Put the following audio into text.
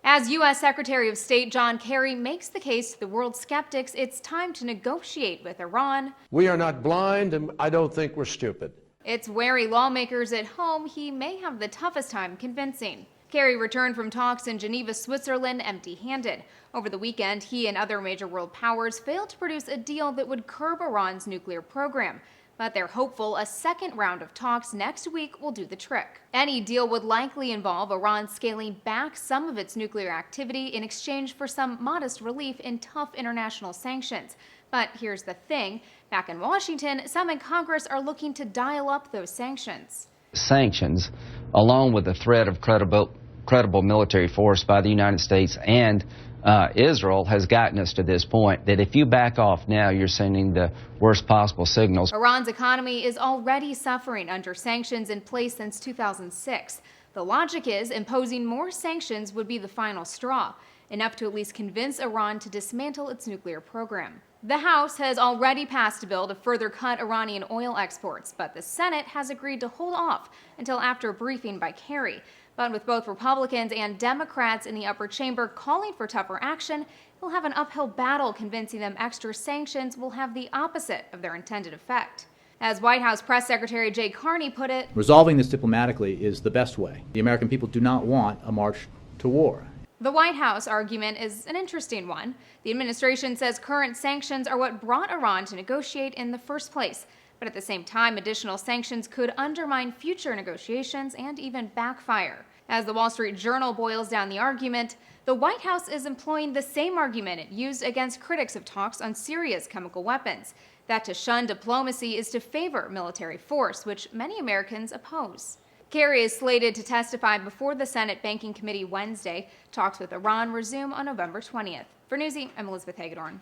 As U.S. Secretary of State John Kerry makes the case to the world skeptics, it's time to negotiate with Iran. We are not blind, and I don't think we're stupid. It's wary lawmakers at home he may have the toughest time convincing. Kerry returned from talks in Geneva, Switzerland, empty-handed. Over the weekend, he and other major world powers failed to produce a deal that would curb Iran's nuclear program. But they're hopeful a second round of talks next week will do the trick. Any deal would likely involve Iran scaling back some of its nuclear activity in exchange for some modest relief in tough international sanctions. But here's the thing. Back in Washington, some in Congress are looking to dial up those sanctions. Sanctions, along with the threat of credible military force by the United States and Israel, has gotten us to this point that if you back off now, you're sending the worst possible signals. Iran's economy is already suffering under sanctions in place since 2006. The logic is imposing more sanctions would be the final straw, enough to at least convince Iran to dismantle its nuclear program. The House has already passed a bill to further cut Iranian oil exports, but the Senate has agreed to hold off until after a briefing by Kerry. But with both Republicans and Democrats in the upper chamber calling for tougher action, he'll have an uphill battle convincing them extra sanctions will have the opposite of their intended effect. As White House Press Secretary Jay Carney put it, resolving this diplomatically is the best way. The American people do not want a march to war. The White House argument is an interesting one. The administration says current sanctions are what brought Iran to negotiate in the first place. But at the same time, additional sanctions could undermine future negotiations and even backfire. As the Wall Street Journal boils down the argument, the White House is employing the same argument it used against critics of talks on Syria's chemical weapons, that to shun diplomacy is to favor military force, which many Americans oppose. Kerry is slated to testify before the Senate Banking Committee Wednesday. Talks with Iran resume on November 20th. For Newsy, I'm Elizabeth Hagedorn.